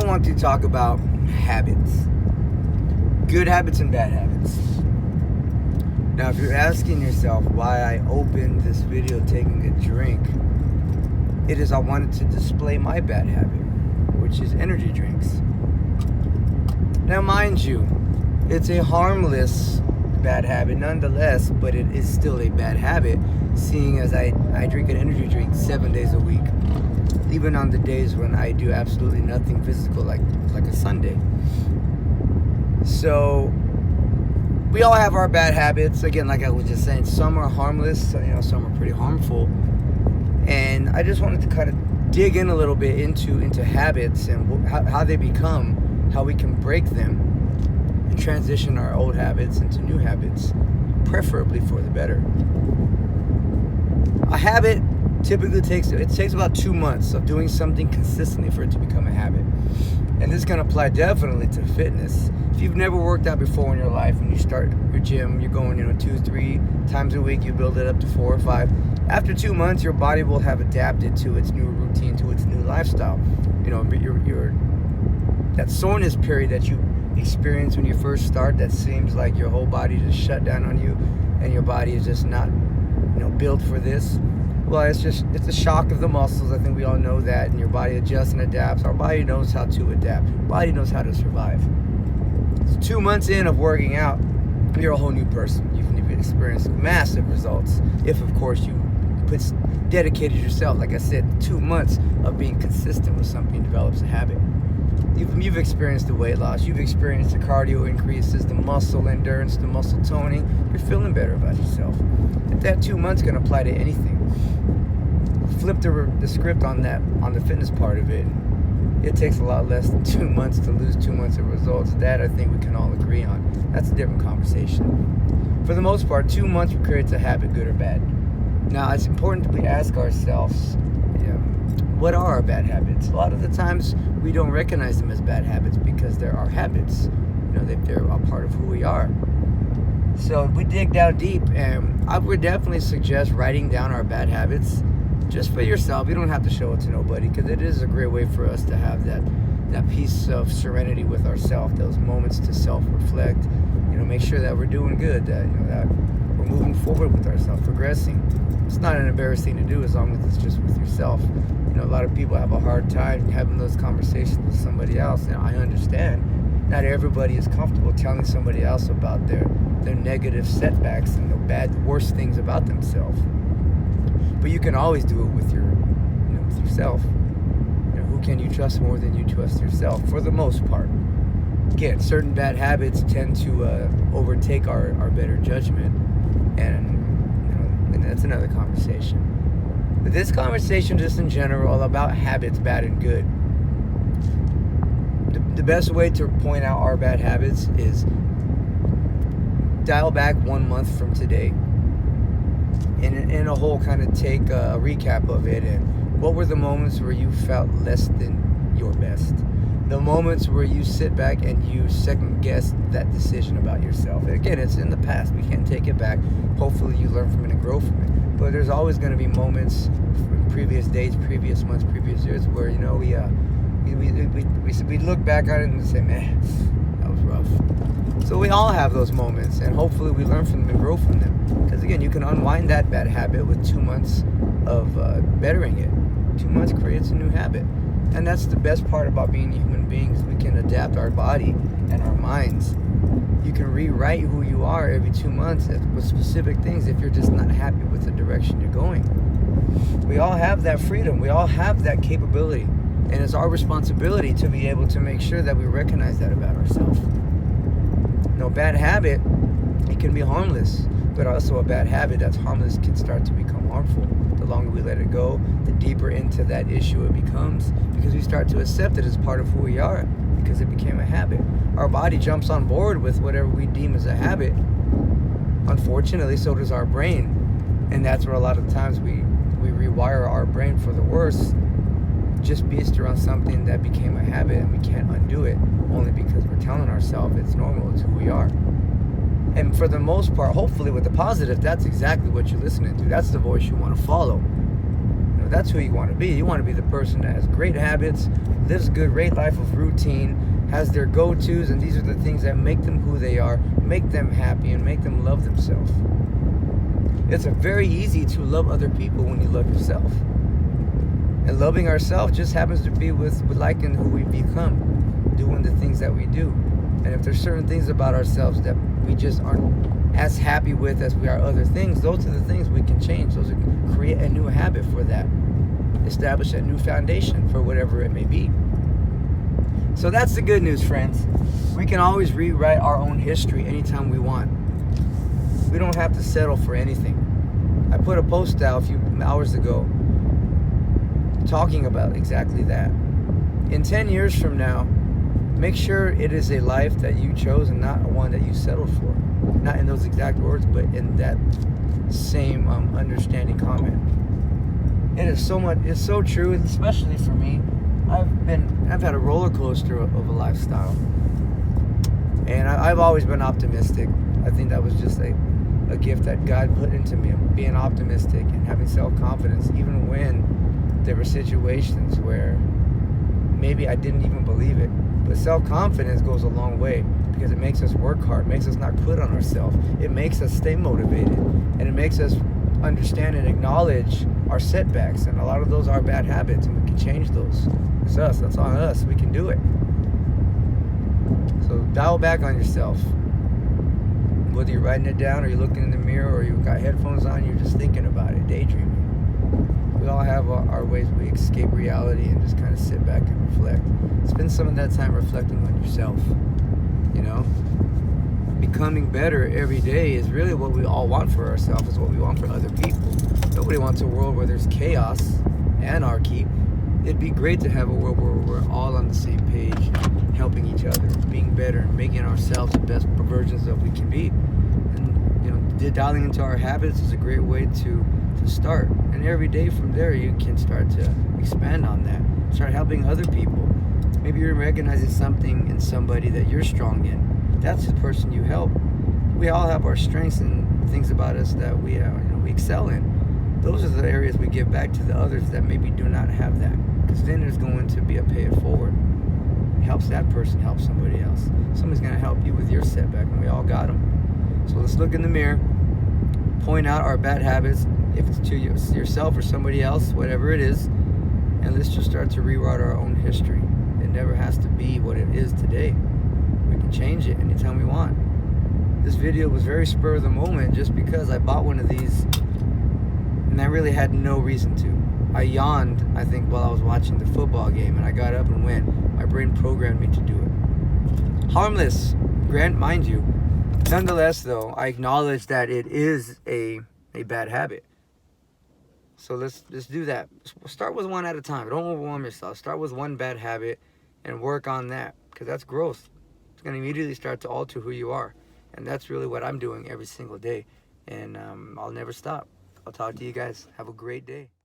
want to talk about habits. Good habits and bad habits. Now, if you're asking yourself why I opened this video taking a drink, it is I wanted to display my bad habit, which is energy drinks. Now, mind you, it's a harmless bad habit nonetheless, but it is still a bad habit, seeing as I drink an energy drink 7 days a week, even on the days when I do absolutely nothing physical, like a Sunday. So we all have our bad habits. Again, like I was just saying, some are harmless, some are pretty harmful. And I just wanted to kind of dig in a little bit into habits and how they become, how we can break them and transition our old habits into new habits, preferably for the better. A habit typically takes about 2 months of doing something consistently for it to become a habit. And this can apply definitely to fitness. If you've never worked out before in your life and you start your gym, you're going 2-3 times a week, you build it up to 4 or 5. After 2 months, your body will have adapted to its new routine, to its new lifestyle. Your that soreness period that you experience when you first start, that seems like your whole body just shut down on you and your body is just not built for this. Well, it's a shock of the muscles. I think we all know that, and your body adjusts and adapts. Our body knows how to adapt. Our body knows how to survive. So 2 months in of working out, you're a whole new person. You've experienced massive results. If, of course, you dedicated yourself. Like I said, 2 months of being consistent with something develops a habit. You've experienced the weight loss. You've experienced the cardio increases, the muscle endurance, the muscle toning. You're feeling better about yourself. If that 2 months can apply to anything, flip the script on the fitness part of it. It takes a lot less than 2 months to lose 2 months of results. That I think we can all agree on. That's a different conversation. For the most part, 2 months creates a habit, good or bad. Now, it's important that we ask ourselves, what are our bad habits? A lot of the times we don't recognize them as bad habits because they're our habits. They're a part of who we are. So we dig down deep, and I would definitely suggest writing down our bad habits just for yourself. You don't have to show it to nobody, because it is a great way for us to have that piece of serenity with ourselves, those moments to self-reflect, make sure that we're doing good, that we're moving forward with ourselves, progressing. It's not an embarrassing thing to do as long as it's just with yourself. A lot of people have a hard time having those conversations with somebody else, and I understand. Not everybody is comfortable telling somebody else about their negative setbacks and the worst things about themselves. But you can always do it with yourself. Who can you trust more than you trust yourself, for the most part? Again, certain bad habits tend to overtake our better judgment, and that's another conversation. But this conversation, just in general, about habits, bad and good. The best way to point out our bad habits is dial back 1 month from today, and in a whole kind of take a recap of it, and what were the moments where you felt less than your best? The moments where you sit back and you second guess that decision about yourself. Again, it's in the past. We can't take it back. Hopefully you learn from it and grow from it. But there's always going to be moments from previous days, previous months, previous years where, we look back on it and say, man, that was rough. So we all have those moments, and hopefully we learn from them and grow from them. Because again, you can unwind that bad habit with 2 months of bettering it. 2 months creates a new habit. And that's the best part about being human beings. We can adapt our body and our minds. You can rewrite who you are every 2 months with specific things if you're just not happy with the direction you're going. We all have that freedom. We all have that capability. And it's our responsibility to be able to make sure that we recognize that about ourselves. Bad habit, it can be harmless, but also a bad habit that's harmless can start to become harmful. The longer we let it go, the deeper into that issue it becomes, because we start to accept it as part of who we are, because it became a habit. Our body jumps on board with whatever we deem as a habit. Unfortunately, so does our brain. And that's where a lot of times we rewire our brain for the worse, just based around something that became a habit, and we can't undo it, only because we're telling ourselves it's normal, it's who we are. And for the most part, hopefully with the positive, that's exactly what you're listening to. That's the voice you want to follow. That's who you want to be. You want to be the person that has great habits, lives a good, great life of routine, has their go-tos, and these are the things that make them who they are, make them happy, and make them love themselves. It's very easy to love other people when you love yourself. And loving ourselves just happens to be with liking who we become, doing the things that we do. And if there's certain things about ourselves that we just aren't as happy with as we are other things, those are the things we can change. Those are create a new habit for that. Establish a new foundation for whatever it may be. So that's the good news, friends. We can always rewrite our own history anytime we want. We don't have to settle for anything. I put a post out a few hours ago talking about exactly that. In 10 years from now, make sure it is a life that you chose and not one that you settled for. Not in those exact words, but in that same understanding comment. It is so much. It's so true, especially for me. I've had a roller coaster of a lifestyle, and I've always been optimistic. I think that was just a gift that God put into me, being optimistic and having self-confidence, even when there were situations where maybe I didn't even believe it. But self-confidence goes a long way because it makes us work hard, makes us not quit on ourselves. It makes us stay motivated, and it makes us understand and acknowledge our setbacks. And a lot of those are bad habits, and we can change those. It's us. That's on us. We can do it. So dial back on yourself. Whether you're writing it down or you're looking in the mirror or you've got headphones on, you're just thinking about it, daydreaming. We all have our ways we escape reality and just kind of sit back and reflect. Spend some of that time reflecting on yourself. You know, becoming better every day is really what we all want for ourselves, is what we want for other people. Nobody wants a world where there's chaos, anarchy. It'd be great to have a world where we're all on the same page, helping each other, being better, making ourselves the best versions that we can be. And you know, dialing into our habits is a great way to start. And every day from there, you can start to expand on that. Start helping other people. Maybe you're recognizing something in somebody that you're strong in. That's the person you help. We all have our strengths and things about us that we excel in. Those are the areas we give back to the others that maybe do not have that. Because then there's going to be a pay it forward. It helps that person help somebody else. Somebody's going to help you with your setback, and we all got them. So let's look in the mirror, point out our bad habits, if it's to yourself or somebody else, whatever it is, and let's just start to rewrite our own history. It never has to be what it is today. We can change it anytime we want. This video was very spur of the moment just because I bought one of these and I really had no reason to. I yawned, I think, while I was watching the football game, and I got up and went. My brain programmed me to do it. Harmless, mind you. Nonetheless, though, I acknowledge that it is a bad habit. So let's do that. Start with one at a time. Don't overwhelm yourself. Start with one bad habit and work on that, because that's growth. It's going to immediately start to alter who you are. And that's really what I'm doing every single day. And I'll never stop. I'll talk to you guys. Have a great day.